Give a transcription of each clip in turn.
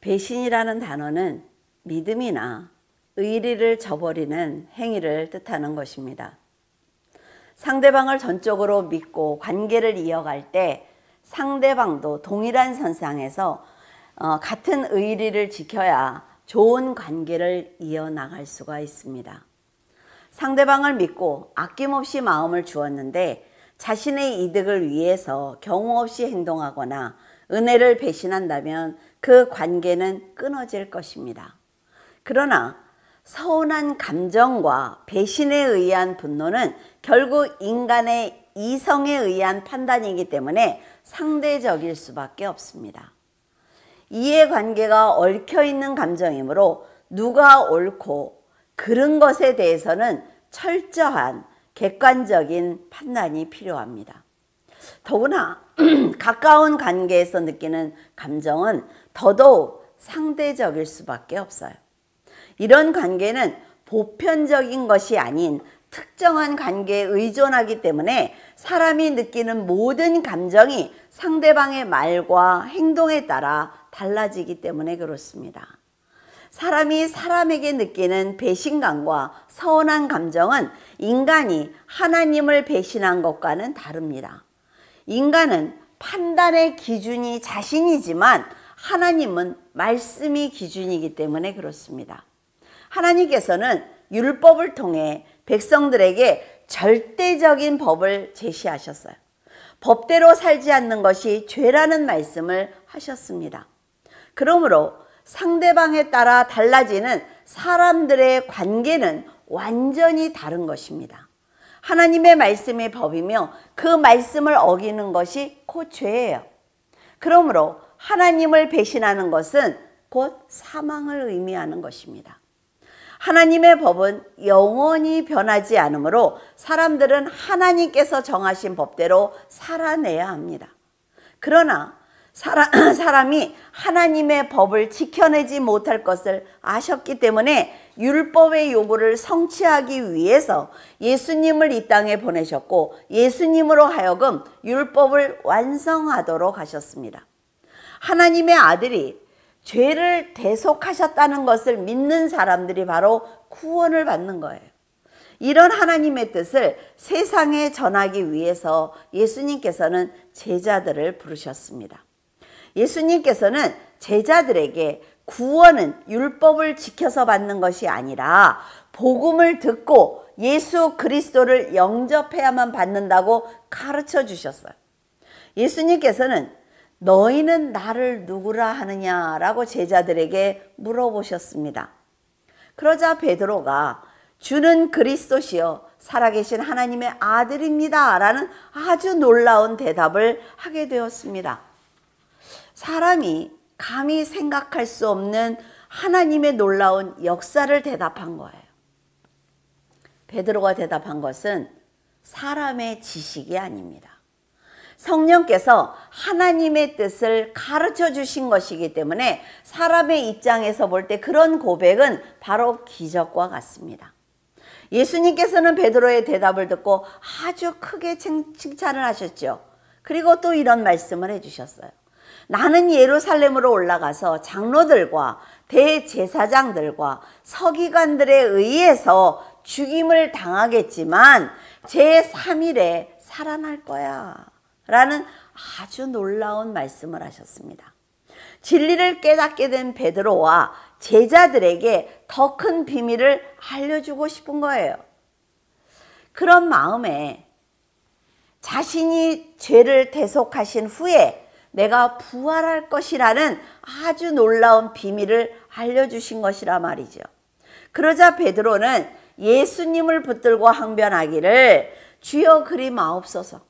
배신이라는 단어는 믿음이나 의리를 저버리는 행위를 뜻하는 것입니다. 상대방을 전적으로 믿고 관계를 이어갈 때 상대방도 동일한 선상에서 같은 의리를 지켜야 좋은 관계를 이어나갈 수가 있습니다. 상대방을 믿고 아낌없이 마음을 주었는데 자신의 이득을 위해서 경우 없이 행동하거나 은혜를 배신한다면 그 관계는 끊어질 것입니다. 그러나 서운한 감정과 배신에 의한 분노는 결국 인간의 이성에 의한 판단이기 때문에 상대적일 수밖에 없습니다. 이해관계가 얽혀있는 감정이므로 누가 옳고 그른 것에 대해서는 철저한 객관적인 판단이 필요합니다. 더구나 가까운 관계에서 느끼는 감정은 더더욱 상대적일 수밖에 없어요. 이런 관계는 보편적인 것이 아닌 특정한 관계에 의존하기 때문에 사람이 느끼는 모든 감정이 상대방의 말과 행동에 따라 달라지기 때문에 그렇습니다. 사람이 사람에게 느끼는 배신감과 서운한 감정은 인간이 하나님을 배신한 것과는 다릅니다. 인간은 판단의 기준이 자신이지만 하나님은 말씀이 기준이기 때문에 그렇습니다. 하나님께서는 율법을 통해 백성들에게 절대적인 법을 제시하셨어요. 법대로 살지 않는 것이 죄라는 말씀을 하셨습니다. 그러므로 상대방에 따라 달라지는 사람들의 관계는 완전히 다른 것입니다. 하나님의 말씀이 법이며 그 말씀을 어기는 것이 곧 죄예요. 그러므로 하나님을 배신하는 것은 곧 사망을 의미하는 것입니다. 하나님의 법은 영원히 변하지 않으므로 사람들은 하나님께서 정하신 법대로 살아내야 합니다. 그러나 사람이 하나님의 법을 지켜내지 못할 것을 아셨기 때문에 율법의 요구를 성취하기 위해서 예수님을 이 땅에 보내셨고 예수님으로 하여금 율법을 완성하도록 하셨습니다. 하나님의 아들이 죄를 대속하셨다는 것을 믿는 사람들이 바로 구원을 받는 거예요. 이런 하나님의 뜻을 세상에 전하기 위해서 예수님께서는 제자들을 부르셨습니다. 예수님께서는 제자들에게 구원은 율법을 지켜서 받는 것이 아니라 복음을 듣고 예수 그리스도를 영접해야만 받는다고 가르쳐 주셨어요. 예수님께서는 너희는 나를 누구라 하느냐라고 제자들에게 물어보셨습니다. 그러자 베드로가 주는 그리스도시요 살아계신 하나님의 아들입니다 라는 아주 놀라운 대답을 하게 되었습니다. 사람이 감히 생각할 수 없는 하나님의 놀라운 역사를 대답한 거예요. 베드로가 대답한 것은 사람의 지식이 아닙니다. 성령께서 하나님의 뜻을 가르쳐 주신 것이기 때문에 사람의 입장에서 볼 때 그런 고백은 바로 기적과 같습니다. 예수님께서는 베드로의 대답을 듣고 아주 크게 칭찬을 하셨죠. 그리고 또 이런 말씀을 해주셨어요. 나는 예루살렘으로 올라가서 장로들과 대제사장들과 서기관들에 의해서 죽임을 당하겠지만 제3일에 살아날 거야 라는 아주 놀라운 말씀을 하셨습니다. 진리를 깨닫게 된 베드로와 제자들에게 더 큰 비밀을 알려주고 싶은 거예요. 그런 마음에 자신이 죄를 대속하신 후에 내가 부활할 것이라는 아주 놀라운 비밀을 알려주신 것이라 말이죠. 그러자 베드로는 예수님을 붙들고 항변하기를 주여 그리 마옵소서.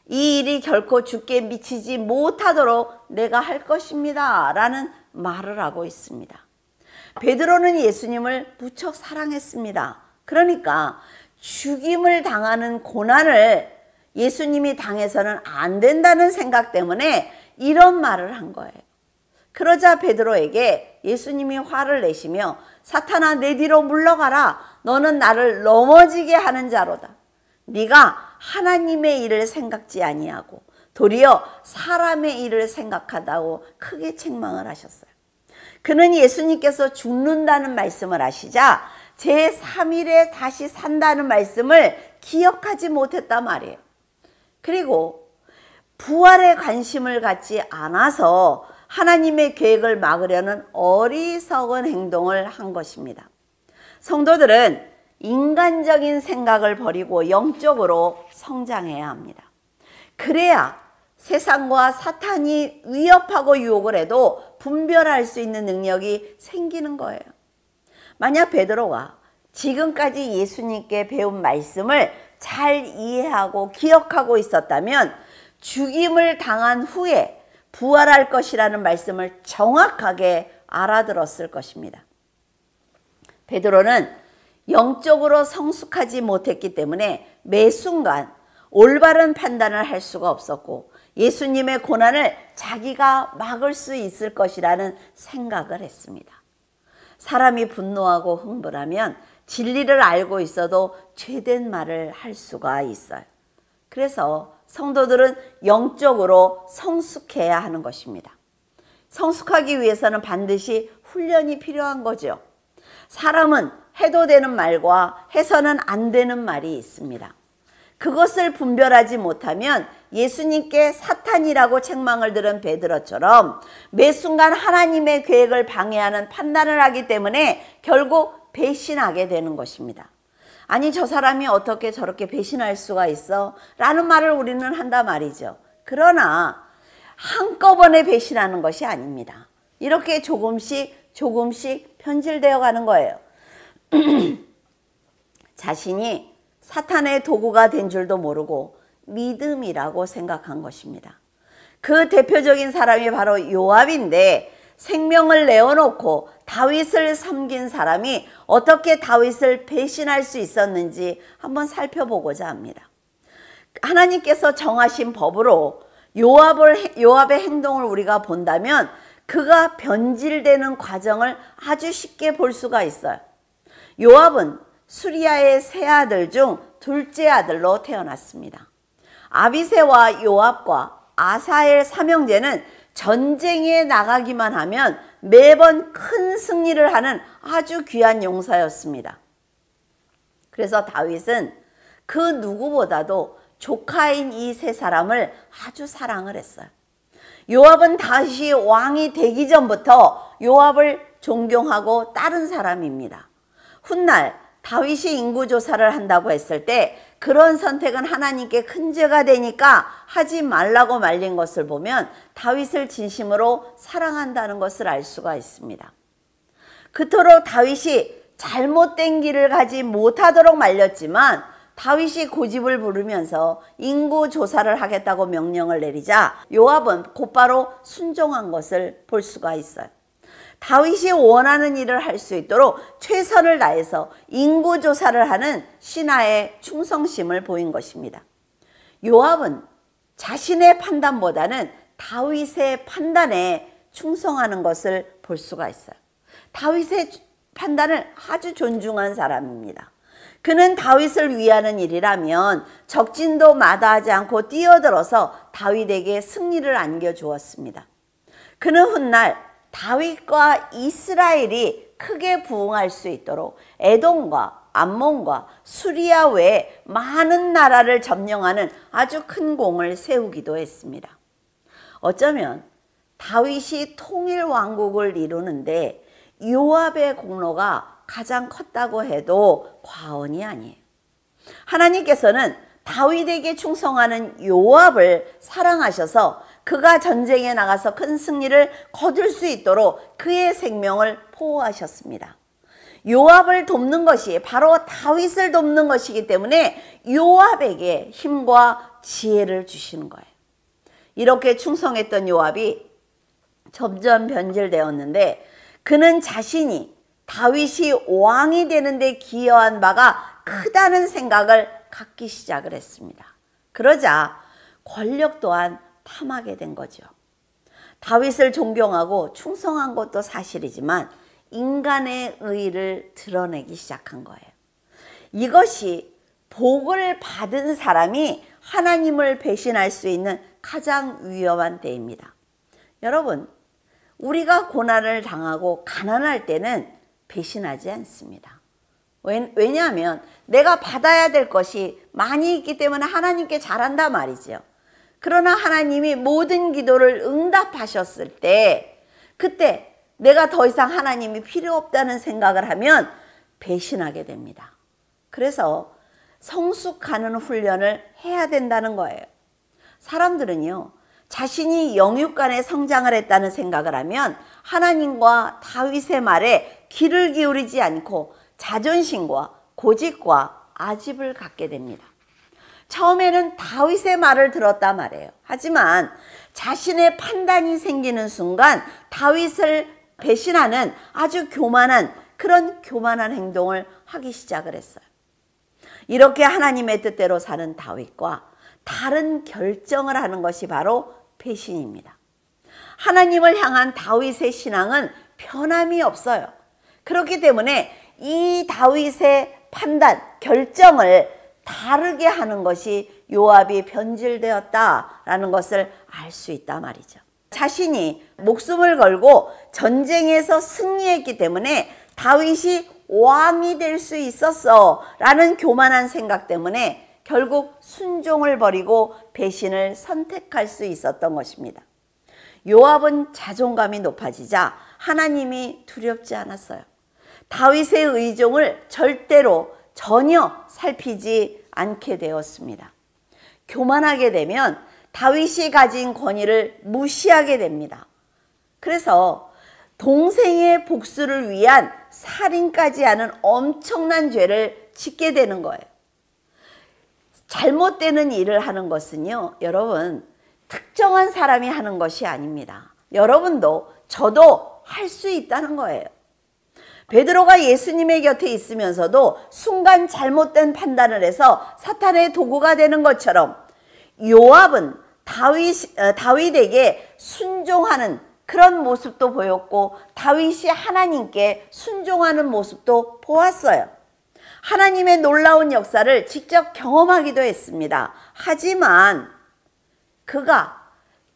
이 일이 결코 주께 미치지 못하도록 내가 할 것입니다 라는 말을 하고 있습니다. 베드로는 예수님을 무척 사랑했습니다. 그러니까 죽임을 당하는 고난을 예수님이 당해서는 안 된다는 생각 때문에 이런 말을 한 거예요. 그러자 베드로에게 예수님이 화를 내시며 사탄아 내 뒤로 물러가라. 너는 나를 넘어지게 하는 자로다. 네가 하나님의 일을 생각지 아니하고 도리어 사람의 일을 생각하다고 크게 책망을 하셨어요. 그는 예수님께서 죽는다는 말씀을 하시자 제3일에 다시 산다는 말씀을 기억하지 못했단 말이에요. 그리고 부활에 관심을 갖지 않아서 하나님의 계획을 막으려는 어리석은 행동을 한 것입니다. 성도들은 인간적인 생각을 버리고 영적으로 성장해야 합니다. 그래야 세상과 사탄이 위협하고 유혹을 해도 분별할 수 있는 능력이 생기는 거예요. 만약 베드로가 지금까지 예수님께 배운 말씀을 잘 이해하고 기억하고 있었다면 죽임을 당한 후에 부활할 것이라는 말씀을 정확하게 알아들었을 것입니다. 베드로는 영적으로 성숙하지 못했기 때문에 매 순간 올바른 판단을 할 수가 없었고 예수님의 고난을 자기가 막을 수 있을 것이라는 생각을 했습니다. 사람이 분노하고 흥분하면 진리를 알고 있어도 죄된 말을 할 수가 있어요. 그래서 성도들은 영적으로 성숙해야 하는 것입니다. 성숙하기 위해서는 반드시 훈련이 필요한 거죠. 사람은 해도 되는 말과 해서는 안 되는 말이 있습니다. 그것을 분별하지 못하면 예수님께 사탄이라고 책망을 들은 베드로처럼 매 순간 하나님의 계획을 방해하는 판단을 하기 때문에 결국 배신하게 되는 것입니다. 아니 저 사람이 어떻게 저렇게 배신할 수가 있어? 라는 말을 우리는 한단 말이죠. 그러나 한꺼번에 배신하는 것이 아닙니다. 이렇게 조금씩 변질되어 가는 거예요. 자신이 사탄의 도구가 된 줄도 모르고 믿음이라고 생각한 것입니다. 그 대표적인 사람이 바로 요압인데 생명을 내어놓고 다윗을 섬긴 사람이 어떻게 다윗을 배신할 수 있었는지 한번 살펴보고자 합니다. 하나님께서 정하신 법으로 요압의 행동을 우리가 본다면 그가 변질되는 과정을 아주 쉽게 볼 수가 있어요. 요압은 수리아의 세 아들 중 둘째 아들로 태어났습니다. 아비새와 요압과 아사엘 삼형제는 전쟁에 나가기만 하면 매번 큰 승리를 하는 아주 귀한 용사였습니다. 그래서 다윗은 그 누구보다도 조카인 이 세 사람을 아주 사랑을 했어요. 요압은 다시 왕이 되기 전부터 요압을 존경하고 따른 사람입니다. 훗날 다윗이 인구조사를 한다고 했을 때 그런 선택은 하나님께 큰 죄가 되니까 하지 말라고 말린 것을 보면 다윗을 진심으로 사랑한다는 것을 알 수가 있습니다. 그토록 다윗이 잘못된 길을 가지 못하도록 말렸지만 다윗이 고집을 부르면서 인구조사를 하겠다고 명령을 내리자 요압은 곧바로 순종한 것을 볼 수가 있어요. 다윗이 원하는 일을 할 수 있도록 최선을 다해서 인구조사를 하는 신하의 충성심을 보인 것입니다. 요압은 자신의 판단보다는 다윗의 판단에 충성하는 것을 볼 수가 있어요. 다윗의 판단을 아주 존중한 사람입니다. 그는 다윗을 위하는 일이라면 적진도 마다하지 않고 뛰어들어서 다윗에게 승리를 안겨주었습니다. 그는 훗날 다윗과 이스라엘이 크게 부흥할 수 있도록 에돔과 암몬과 수리아 외에 많은 나라를 점령하는 아주 큰 공을 세우기도 했습니다. 어쩌면 다윗이 통일 왕국을 이루는데 요압의 공로가 가장 컸다고 해도 과언이 아니에요. 하나님께서는 다윗에게 충성하는 요압을 사랑하셔서 그가 전쟁에 나가서 큰 승리를 거둘 수 있도록 그의 생명을 보호하셨습니다. 요압을 돕는 것이 바로 다윗을 돕는 것이기 때문에 요압에게 힘과 지혜를 주시는 거예요. 이렇게 충성했던 요압이 점점 변질되었는데 그는 자신이 다윗이 왕이 되는데 기여한 바가 크다는 생각을 갖기 시작을 했습니다. 그러자 권력 또한 탐하게 된 거죠. 다윗을 존경하고 충성한 것도 사실이지만 인간의 의의를 드러내기 시작한 거예요. 이것이 복을 받은 사람이 하나님을 배신할 수 있는 가장 위험한 때입니다. 여러분, 우리가 고난을 당하고 가난할 때는 배신하지 않습니다. 왜냐하면 내가 받아야 될 것이 많이 있기 때문에 하나님께 잘한단 말이죠. 그러나 하나님이 모든 기도를 응답하셨을 때, 그때 내가 더 이상 하나님이 필요 없다는 생각을 하면 배신하게 됩니다. 그래서 성숙하는 훈련을 해야 된다는 거예요. 사람들은요, 자신이 영육간에 성장을 했다는 생각을 하면 하나님과 다윗의 말에 귀를 기울이지 않고 자존심과 고집과 아집을 갖게 됩니다. 처음에는 다윗의 말을 들었단 말이에요. 하지만 자신의 판단이 생기는 순간 다윗을 배신하는 아주 교만한 그런 교만한 행동을 하기 시작을 했어요. 이렇게 하나님의 뜻대로 사는 다윗과 다른 결정을 하는 것이 바로 배신입니다. 하나님을 향한 다윗의 신앙은 변함이 없어요. 그렇기 때문에 이 다윗의 판단, 결정을 다르게 하는 것이 요압이 변질되었다라는 것을 알 수 있단 말이죠. 자신이 목숨을 걸고 전쟁에서 승리했기 때문에 다윗이 왕이 될 수 있었어 라는 교만한 생각 때문에 결국 순종을 버리고 배신을 선택할 수 있었던 것입니다. 요압은 자존감이 높아지자 하나님이 두렵지 않았어요. 다윗의 의종을 절대로 전혀 살피지 않게 되었습니다. 교만하게 되면 다윗이 가진 권위를 무시하게 됩니다. 그래서 동생의 복수를 위한 살인까지 하는 엄청난 죄를 짓게 되는 거예요. 잘못되는 일을 하는 것은요, 여러분, 특정한 사람이 하는 것이 아닙니다. 여러분도 저도 할 수 있다는 거예요. 베드로가 예수님의 곁에 있으면서도 순간 잘못된 판단을 해서 사탄의 도구가 되는 것처럼 요압은 다윗에게 순종하는 그런 모습도 보였고 다윗이 하나님께 순종하는 모습도 보았어요. 하나님의 놀라운 역사를 직접 경험하기도 했습니다. 하지만 그가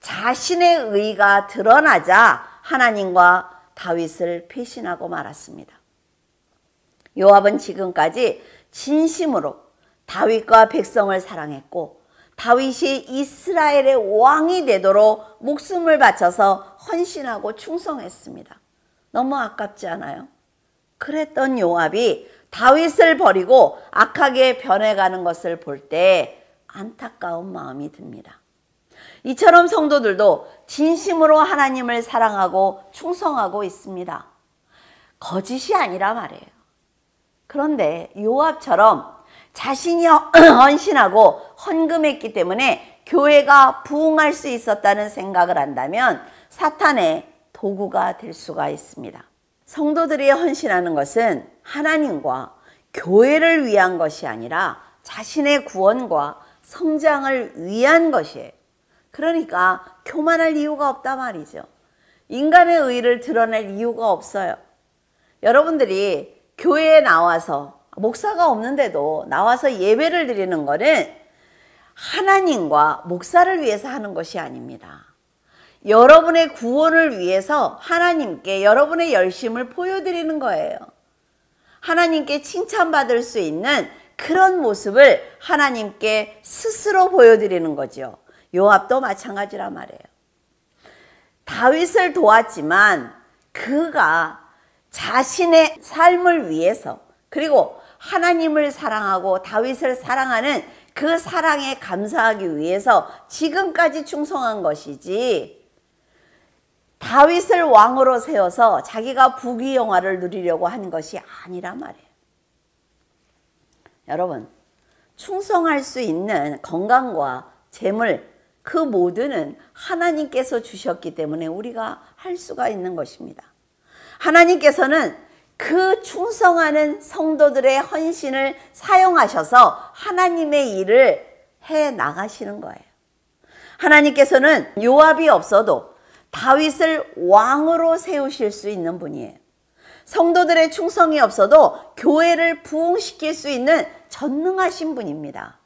자신의 의가 드러나자 하나님과 다윗을 배신하고 말았습니다. 요압은 지금까지 진심으로 다윗과 백성을 사랑했고 다윗이 이스라엘의 왕이 되도록 목숨을 바쳐서 헌신하고 충성했습니다. 너무 아깝지 않아요? 그랬던 요압이 다윗을 버리고 악하게 변해가는 것을 볼 때 안타까운 마음이 듭니다. 이처럼 성도들도 진심으로 하나님을 사랑하고 충성하고 있습니다. 거짓이 아니라 말이에요. 그런데 요압처럼 자신이 헌신하고 헌금했기 때문에 교회가 부흥할 수 있었다는 생각을 한다면 사탄의 도구가 될 수가 있습니다. 성도들이 헌신하는 것은 하나님과 교회를 위한 것이 아니라 자신의 구원과 성장을 위한 것이에요. 그러니까 교만할 이유가 없단 말이죠. 인간의 의를 드러낼 이유가 없어요. 여러분들이 교회에 나와서 목사가 없는데도 나와서 예배를 드리는 것은 하나님과 목사를 위해서 하는 것이 아닙니다. 여러분의 구원을 위해서 하나님께 여러분의 열심을 보여드리는 거예요. 하나님께 칭찬받을 수 있는 그런 모습을 하나님께 스스로 보여드리는 거죠. 요압도 마찬가지란 말이에요. 다윗을 도왔지만 그가 자신의 삶을 위해서 그리고 하나님을 사랑하고 다윗을 사랑하는 그 사랑에 감사하기 위해서 지금까지 충성한 것이지 다윗을 왕으로 세워서 자기가 부귀영화를 누리려고 하는 것이 아니란 말이에요. 여러분, 충성할 수 있는 건강과 재물 그 모두는 하나님께서 주셨기 때문에 우리가 할 수가 있는 것입니다. 하나님께서는 그 충성하는 성도들의 헌신을 사용하셔서 하나님의 일을 해 나가시는 거예요. 하나님께서는 요압이 없어도 다윗을 왕으로 세우실 수 있는 분이에요. 성도들의 충성이 없어도 교회를 부흥시킬 수 있는 전능하신 분입니다.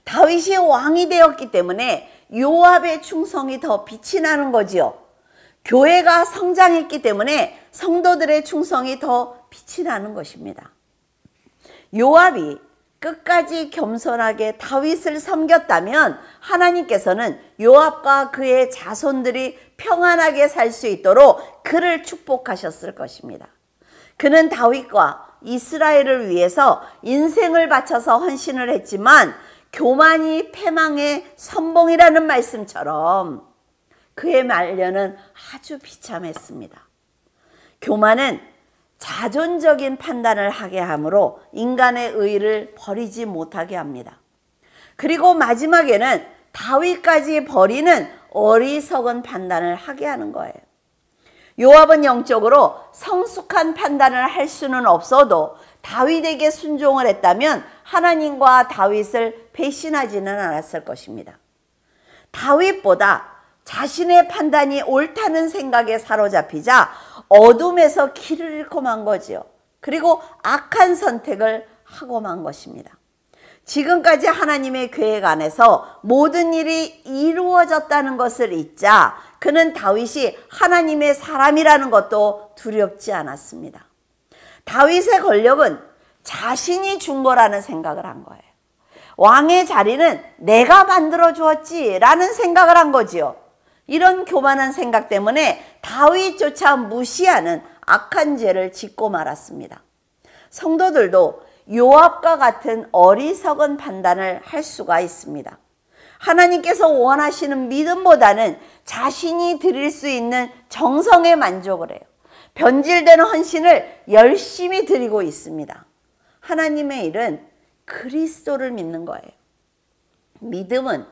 다윗이 왕이 되었기 때문에 요압의 충성이 더 빛이 나는 거지요. 교회가 성장했기 때문에 성도들의 충성이 더 빛이 나는 것입니다. 요압이 끝까지 겸손하게 다윗을 섬겼다면 하나님께서는 요압과 그의 자손들이 평안하게 살 수 있도록 그를 축복하셨을 것입니다. 그는 다윗과 이스라엘을 위해서 인생을 바쳐서 헌신을 했지만 교만이 패망의 선봉이라는 말씀처럼 그의 말년은 아주 비참했습니다. 교만은 자존적인 판단을 하게 하므로 인간의 의를 버리지 못하게 합니다. 그리고 마지막에는 다윗까지 버리는 어리석은 판단을 하게 하는 거예요. 요압은 영적으로 성숙한 판단을 할 수는 없어도 다윗에게 순종을 했다면 하나님과 다윗을 배신하지는 않았을 것입니다. 다윗보다 자신의 판단이 옳다는 생각에 사로잡히자 어둠에서 길을 잃고 만 거지요. 그리고 악한 선택을 하고 만 것입니다. 지금까지 하나님의 계획 안에서 모든 일이 이루어졌다는 것을 잊자 그는 다윗이 하나님의 사람이라는 것도 두렵지 않았습니다. 다윗의 권력은 자신이 준 거라는 생각을 한 거예요. 왕의 자리는 내가 만들어 주었지라는 생각을 한 거지요. 이런 교만한 생각 때문에 다윗조차 무시하는 악한 죄를 짓고 말았습니다. 성도들도 요압과 같은 어리석은 판단을 할 수가 있습니다. 하나님께서 원하시는 믿음보다는 자신이 드릴 수 있는 정성에 만족을 해요. 변질되는 헌신을 열심히 드리고 있습니다. 하나님의 일은 그리스도를 믿는 거예요. 믿음은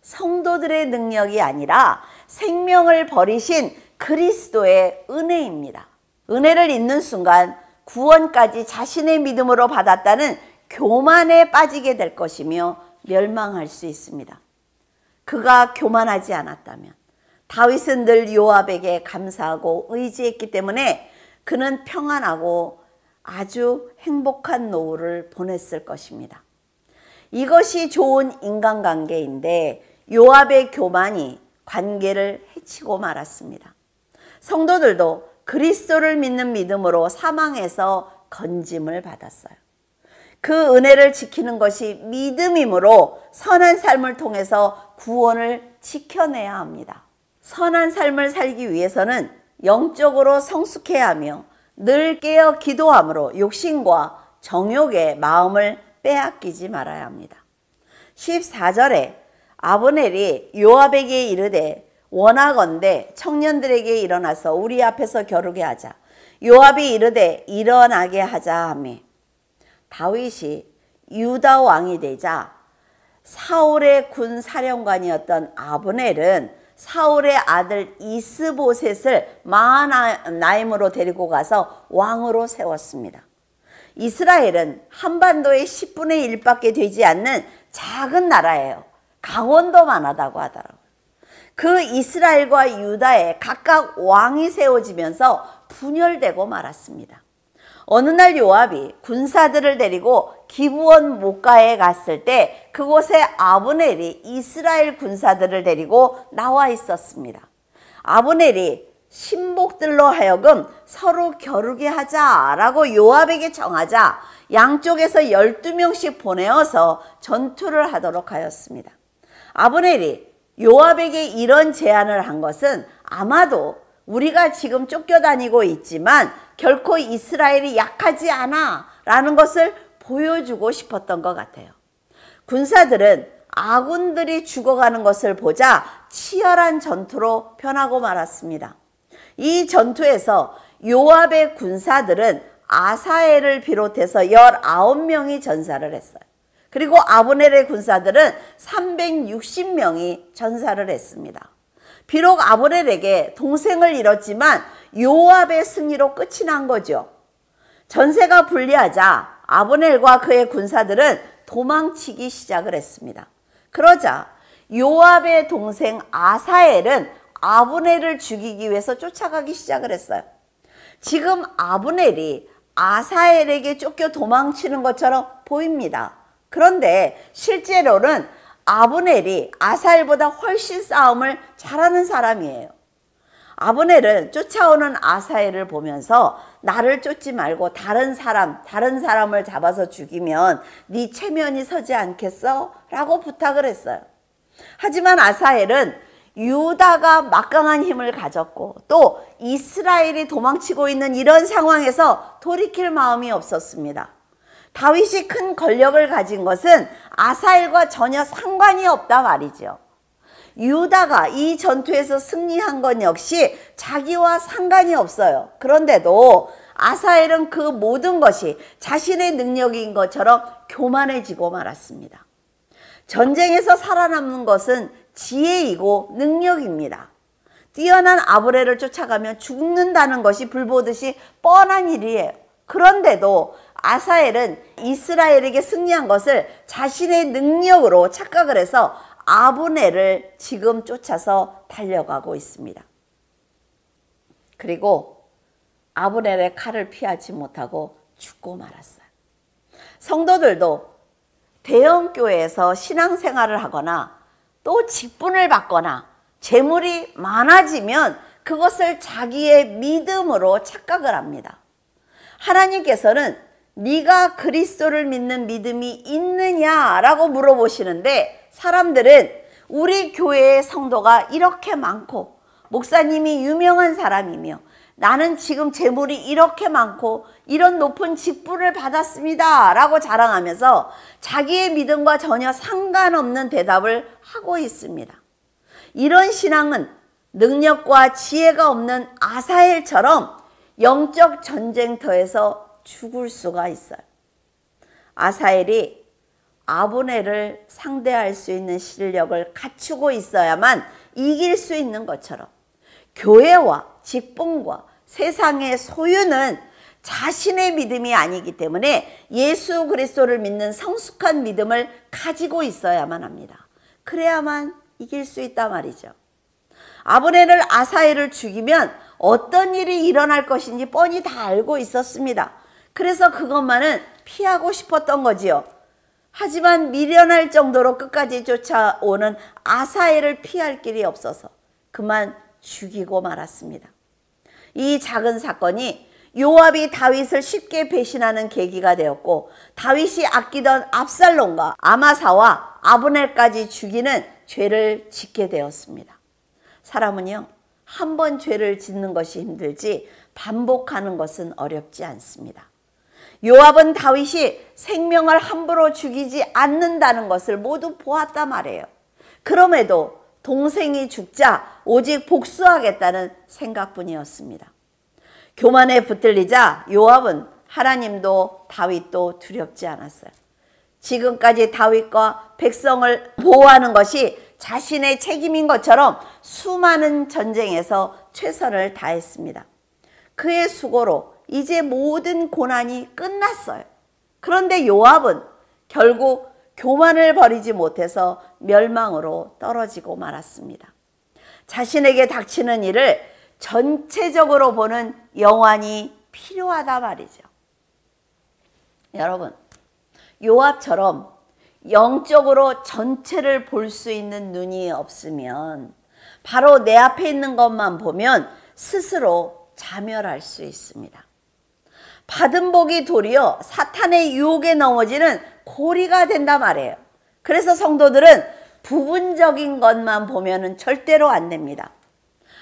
성도들의 능력이 아니라 생명을 버리신 그리스도의 은혜입니다. 은혜를 잊는 순간 구원까지 자신의 믿음으로 받았다는 교만에 빠지게 될 것이며 멸망할 수 있습니다. 그가 교만하지 않았다면 다윗은 늘 요압에게 감사하고 의지했기 때문에 그는 평안하고 아주 행복한 노후를 보냈을 것입니다. 이것이 좋은 인간관계인데 요압의 교만이 관계를 해치고 말았습니다. 성도들도 그리스도를 믿는 믿음으로 사망에서 건짐을 받았어요. 그 은혜를 지키는 것이 믿음이므로 선한 삶을 통해서 구원을 지켜내야 합니다. 선한 삶을 살기 위해서는 영적으로 성숙해야 하며 늘 깨어 기도함으로 욕심과 정욕의 마음을 빼앗기지 말아야 합니다. 14절에 아브넬이 요압에게 이르되 원하건대 청년들에게 일어나서 우리 앞에서 겨루게 하자. 요압이 이르되 일어나게 하자 하매 다윗이 유다 왕이 되자 사울의 군 사령관이었던 아브넬은 사울의 아들 이스보셋을 마하나임으로 데리고 가서 왕으로 세웠습니다. 이스라엘은 한반도의 10분의 1밖에 되지 않는 작은 나라예요. 강원도 만하다고 하더라고요. 그 이스라엘과 유다에 각각 왕이 세워지면서 분열되고 말았습니다. 어느 날 요압이 군사들을 데리고 기브온 목가에 갔을 때 그곳에 아브넬이 이스라엘 군사들을 데리고 나와 있었습니다. 아브넬이 신복들로 하여금 서로 겨루게 하자라고 요압에게 정하자 양쪽에서 12명씩 보내어서 전투를 하도록 하였습니다. 아브넬이 요압에게 이런 제안을 한 것은 아마도 우리가 지금 쫓겨다니고 있지만 결코 이스라엘이 약하지 않아 라는 것을 보여주고 싶었던 것 같아요. 군사들은 아군들이 죽어가는 것을 보자 치열한 전투로 변하고 말았습니다. 이 전투에서 요압의 군사들은 아사엘을 비롯해서 19명이 전사를 했어요. 그리고 아브넬의 군사들은 360명이 전사를 했습니다. 비록 아브넬에게 동생을 잃었지만 요압의 승리로 끝이 난 거죠. 전세가 불리하자 아브넬과 그의 군사들은 도망치기 시작을 했습니다. 그러자 요압의 동생 아사엘은 아브넬을 죽이기 위해서 쫓아가기 시작을 했어요. 지금 아브넬이 아사엘에게 쫓겨 도망치는 것처럼 보입니다. 그런데 실제로는 아브넬이 아사엘보다 훨씬 싸움을 잘하는 사람이에요. 아브넬은 쫓아오는 아사엘을 보면서 나를 쫓지 말고 다른 사람을 잡아서 죽이면 네 체면이 서지 않겠어? 라고 부탁을 했어요. 하지만 아사엘은 유다가 막강한 힘을 가졌고 또 이스라엘이 도망치고 있는 이런 상황에서 돌이킬 마음이 없었습니다. 다윗이 큰 권력을 가진 것은 아사엘과 전혀 상관이 없다 말이죠. 유다가 이 전투에서 승리한 건 역시 자기와 상관이 없어요. 그런데도 아사엘은 그 모든 것이 자신의 능력인 것처럼 교만해지고 말았습니다. 전쟁에서 살아남는 것은 지혜이고 능력입니다. 뛰어난 아브넬을 쫓아가면 죽는다는 것이 불보듯이 뻔한 일이에요. 그런데도 아사엘은 이스라엘에게 승리한 것을 자신의 능력으로 착각을 해서 아브넬을 지금 쫓아서 달려가고 있습니다. 그리고 아브넬의 칼을 피하지 못하고 죽고 말았어요. 성도들도 대형 교회에서 신앙생활을 하거나 또 직분을 받거나 재물이 많아지면 그것을 자기의 믿음으로 착각을 합니다. 하나님께서는 네가 그리스도를 믿는 믿음이 있느냐라고 물어보시는데 사람들은 우리 교회의 성도가 이렇게 많고 목사님이 유명한 사람이며 나는 지금 재물이 이렇게 많고 이런 높은 직분을 받았습니다 라고 자랑하면서 자기의 믿음과 전혀 상관없는 대답을 하고 있습니다. 이런 신앙은 능력과 지혜가 없는 아사엘처럼 영적 전쟁터에서 죽을 수가 있어요. 아사엘이 아브넬을 상대할 수 있는 실력을 갖추고 있어야만 이길 수 있는 것처럼 교회와 직분과 세상의 소유는 자신의 믿음이 아니기 때문에 예수 그리스도를 믿는 성숙한 믿음을 가지고 있어야만 합니다. 그래야만 이길 수 있단 말이죠. 아브넬을 아사엘을 죽이면 어떤 일이 일어날 것인지 뻔히 다 알고 있었습니다. 그래서 그것만은 피하고 싶었던 거지요. 하지만 미련할 정도로 끝까지 쫓아오는 아사엘을 피할 길이 없어서 그만 죽이고 말았습니다. 이 작은 사건이 요압이 다윗을 쉽게 배신하는 계기가 되었고 다윗이 아끼던 압살롬과 아마사와 아브넬까지 죽이는 죄를 짓게 되었습니다. 사람은요, 한 번 죄를 짓는 것이 힘들지 반복하는 것은 어렵지 않습니다. 요압은 다윗이 생명을 함부로 죽이지 않는다는 것을 모두 보았단 말이에요. 그럼에도 동생이 죽자 오직 복수하겠다는 생각뿐이었습니다. 교만에 붙들리자 요압은 하나님도 다윗도 두렵지 않았어요. 지금까지 다윗과 백성을 보호하는 것이 자신의 책임인 것처럼 수많은 전쟁에서 최선을 다했습니다. 그의 수고로 이제 모든 고난이 끝났어요. 그런데 요압은 결국 교만을 버리지 못해서 멸망으로 떨어지고 말았습니다. 자신에게 닥치는 일을 전체적으로 보는 영안이 필요하다 말이죠. 여러분, 요압처럼 영적으로 전체를 볼 수 있는 눈이 없으면 바로 내 앞에 있는 것만 보면 스스로 자멸할 수 있습니다. 받은 복이 도리어 사탄의 유혹에 넘어지는 고리가 된단 말이에요. 그래서 성도들은 부분적인 것만 보면은 절대로 안 됩니다.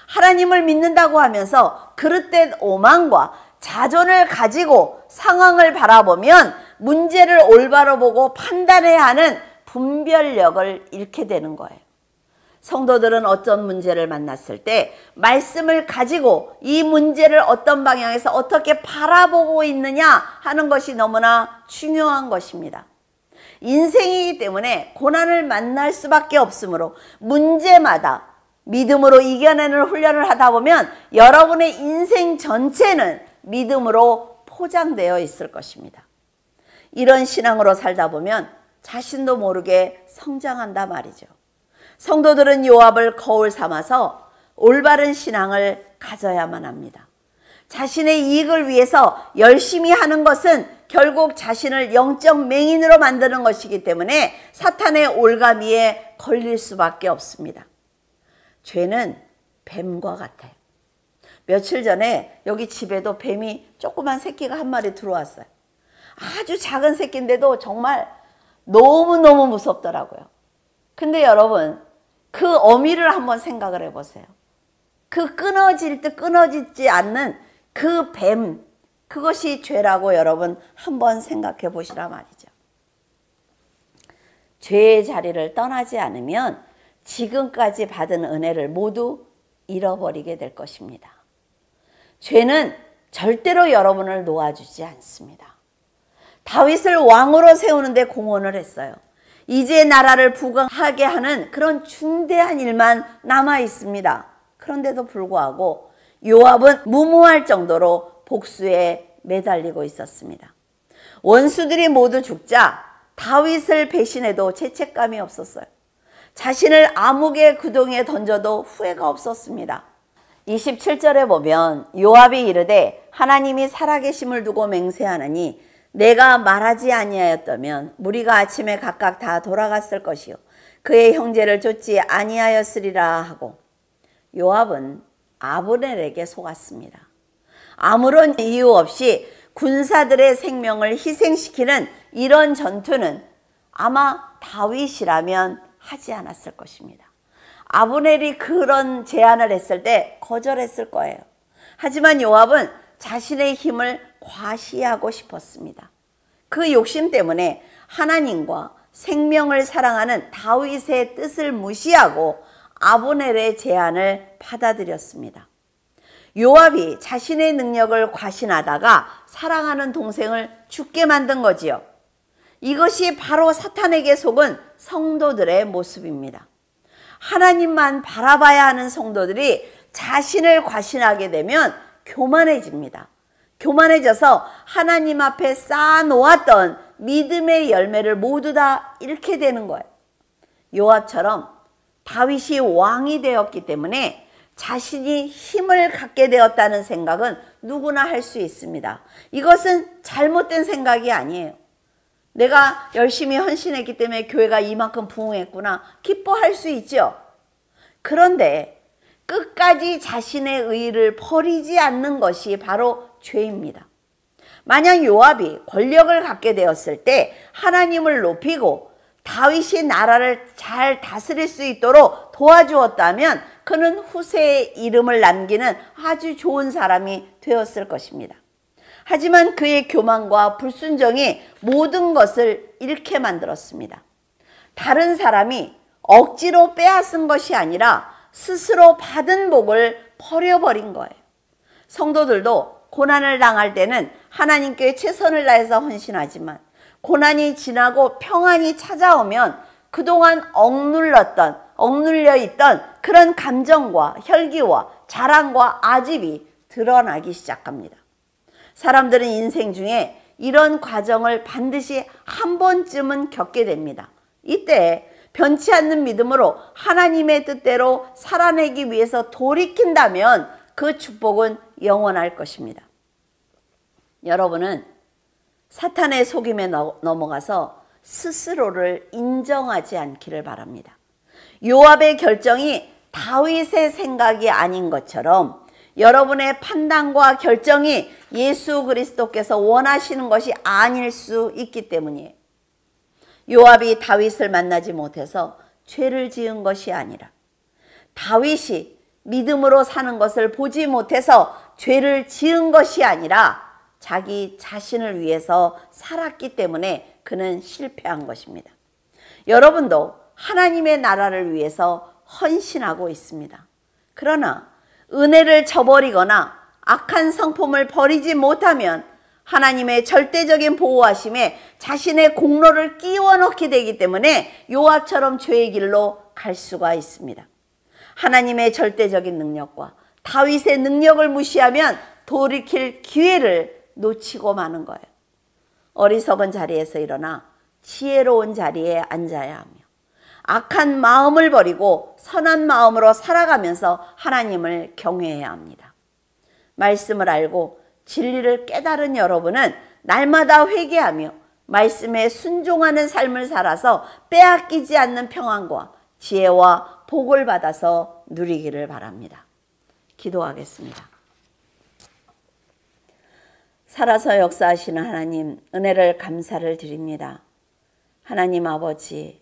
하나님을 믿는다고 하면서 그릇된 오만과 자존을 가지고 상황을 바라보면 문제를 올바로 보고 판단해야 하는 분별력을 잃게 되는 거예요. 성도들은 어떤 문제를 만났을 때 말씀을 가지고 이 문제를 어떤 방향에서 어떻게 바라보고 있느냐 하는 것이 너무나 중요한 것입니다. 인생이기 때문에 고난을 만날 수밖에 없으므로 문제마다 믿음으로 이겨내는 훈련을 하다 보면 여러분의 인생 전체는 믿음으로 포장되어 있을 것입니다. 이런 신앙으로 살다 보면 자신도 모르게 성장한다 말이죠. 성도들은 요압을 거울 삼아서 올바른 신앙을 가져야만 합니다. 자신의 이익을 위해서 열심히 하는 것은 결국 자신을 영적 맹인으로 만드는 것이기 때문에 사탄의 올가미에 걸릴 수밖에 없습니다. 죄는 뱀과 같아요. 며칠 전에 여기 집에도 뱀이 조그만 새끼가 한 마리 들어왔어요. 아주 작은 새끼인데도 정말 너무너무 무섭더라고요. 근데 여러분, 그 어미를 한번 생각을 해보세요. 그 끊어질 듯 끊어지지 않는 그 뱀, 그것이 죄라고 여러분 한번 생각해 보시라 말이죠. 죄의 자리를 떠나지 않으면 지금까지 받은 은혜를 모두 잃어버리게 될 것입니다. 죄는 절대로 여러분을 놓아주지 않습니다. 다윗을 왕으로 세우는데 공헌을 했어요. 이제 나라를 부강하게 하는 그런 중대한 일만 남아 있습니다. 그런데도 불구하고 요압은 무모할 정도로 복수에 매달리고 있었습니다. 원수들이 모두 죽자 다윗을 배신해도 죄책감이 없었어요. 자신을 암흑의 구덩이에 던져도 후회가 없었습니다. 27절에 보면 요압이 이르되 하나님이 살아계심을 두고 맹세하느니 내가 말하지 아니하였다면 무리가 아침에 각각 다 돌아갔을 것이요 그의 형제를 쫓지 아니하였으리라 하고, 요압은 아브넬에게 속았습니다. 아무런 이유 없이 군사들의 생명을 희생시키는 이런 전투는 아마 다윗이라면 하지 않았을 것입니다. 아브넬이 그런 제안을 했을 때 거절했을 거예요. 하지만 요압은 자신의 힘을 과시하고 싶었습니다. 그 욕심 때문에 하나님과 생명을 사랑하는 다윗의 뜻을 무시하고 아브넬의 제안을 받아들였습니다. 요압이 자신의 능력을 과신하다가 사랑하는 동생을 죽게 만든 거지요. 이것이 바로 사탄에게 속은 성도들의 모습입니다. 하나님만 바라봐야 하는 성도들이 자신을 과신하게 되면 교만해집니다. 교만해져서 하나님 앞에 쌓아놓았던 믿음의 열매를 모두 다 잃게 되는 거예요. 요압처럼 다윗이 왕이 되었기 때문에 자신이 힘을 갖게 되었다는 생각은 누구나 할 수 있습니다. 이것은 잘못된 생각이 아니에요. 내가 열심히 헌신했기 때문에 교회가 이만큼 부흥했구나 기뻐할 수 있죠. 그런데 끝까지 자신의 의의를 버리지 않는 것이 바로 죄입니다. 만약 요압이 권력을 갖게 되었을 때 하나님을 높이고 다윗이 나라를 잘 다스릴 수 있도록 도와주었다면 그는 후세의 이름을 남기는 아주 좋은 사람이 되었을 것입니다. 하지만 그의 교만과 불순종이 모든 것을 잃게 만들었습니다. 다른 사람이 억지로 빼앗은 것이 아니라 스스로 받은 복을 버려버린 거예요. 성도들도 고난을 당할 때는 하나님께 최선을 다해서 헌신하지만 고난이 지나고 평안이 찾아오면 그동안 억눌려 있던 그런 감정과 혈기와 자랑과 아집이 드러나기 시작합니다. 사람들은 인생 중에 이런 과정을 반드시 한 번쯤은 겪게 됩니다. 이때 변치 않는 믿음으로 하나님의 뜻대로 살아내기 위해서 돌이킨다면 그 축복은 영원할 것입니다. 여러분은 사탄의 속임에 넘어가서 스스로를 인정하지 않기를 바랍니다. 요압의 결정이 다윗의 생각이 아닌 것처럼 여러분의 판단과 결정이 예수 그리스도께서 원하시는 것이 아닐 수 있기 때문이에요. 요압이 다윗을 만나지 못해서 죄를 지은 것이 아니라 다윗이 믿음으로 사는 것을 보지 못해서 죄를 지은 것이 아니라 자기 자신을 위해서 살았기 때문에 그는 실패한 것입니다. 여러분도 하나님의 나라를 위해서 헌신하고 있습니다. 그러나 은혜를 저버리거나 악한 성품을 버리지 못하면 하나님의 절대적인 보호하심에 자신의 공로를 끼워 넣게 되기 때문에 요압처럼 죄의 길로 갈 수가 있습니다. 하나님의 절대적인 능력과 다윗의 능력을 무시하면 돌이킬 기회를 놓치고 마는 거예요. 어리석은 자리에서 일어나 지혜로운 자리에 앉아야 하며 악한 마음을 버리고 선한 마음으로 살아가면서 하나님을 경외해야 합니다. 말씀을 알고 진리를 깨달은 여러분은 날마다 회개하며 말씀에 순종하는 삶을 살아서 빼앗기지 않는 평안과 지혜와 복을 받아서 누리기를 바랍니다. 기도하겠습니다. 살아서 역사하시는 하나님, 은혜를 감사를 드립니다. 하나님 아버지,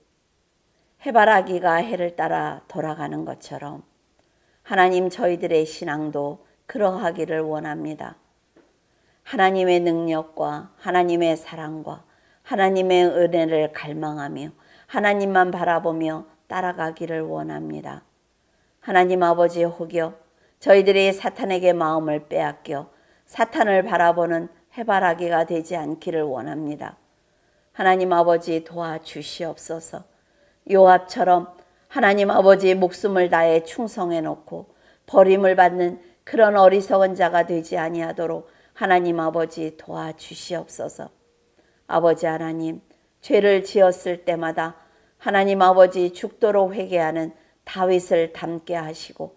해바라기가 해를 따라 돌아가는 것처럼 하나님, 저희들의 신앙도 그러하기를 원합니다. 하나님의 능력과 하나님의 사랑과 하나님의 은혜를 갈망하며 하나님만 바라보며 따라가기를 원합니다. 하나님 아버지, 혹여 저희들이 사탄에게 마음을 빼앗겨 사탄을 바라보는 해바라기가 되지 않기를 원합니다. 하나님 아버지, 도와주시옵소서. 요압처럼 하나님 아버지, 목숨을 다해 충성해 놓고 버림을 받는 그런 어리석은 자가 되지 아니하도록 하나님 아버지, 도와주시옵소서. 아버지 하나님, 죄를 지었을 때마다 하나님 아버지, 죽도록 회개하는 다윗을 닮게 하시고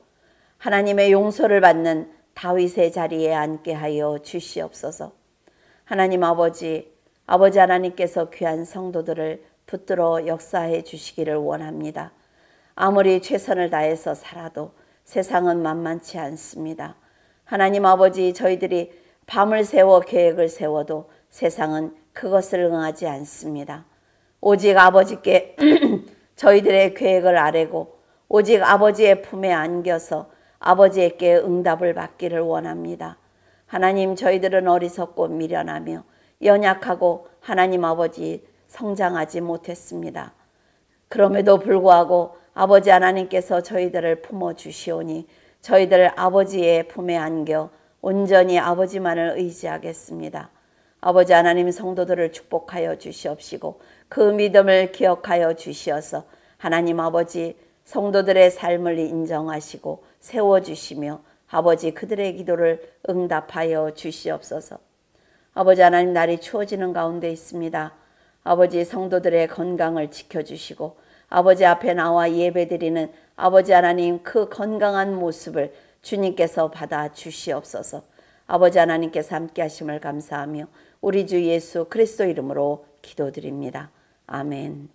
하나님의 용서를 받는 다윗의 자리에 앉게 하여 주시옵소서. 하나님 아버지, 아버지 하나님께서 귀한 성도들을 붙들어 역사해 주시기를 원합니다. 아무리 최선을 다해서 살아도 세상은 만만치 않습니다. 하나님 아버지, 저희들이 밤을 새워 계획을 세워도 세상은 그것을 응하지 않습니다. 오직 아버지께 저희들의 계획을 아뢰고 오직 아버지의 품에 안겨서 아버지에게 응답을 받기를 원합니다. 하나님, 저희들은 어리석고 미련하며 연약하고 하나님 아버지 성장하지 못했습니다. 그럼에도 불구하고 아버지 하나님께서 저희들을 품어주시오니 저희들 아버지의 품에 안겨 온전히 아버지만을 의지하겠습니다. 아버지 하나님, 성도들을 축복하여 주시옵시고 그 믿음을 기억하여 주시어서 하나님 아버지, 성도들의 삶을 인정하시고 세워주시며 아버지, 그들의 기도를 응답하여 주시옵소서. 아버지 하나님, 날이 추워지는 가운데 있습니다. 아버지, 성도들의 건강을 지켜주시고 아버지 앞에 나와 예배드리는 아버지 하나님, 그 건강한 모습을 주님께서 받아 주시옵소서. 아버지 하나님께서 함께 하심을 감사하며 우리 주 예수 그리스도 이름으로 기도드립니다. 아멘.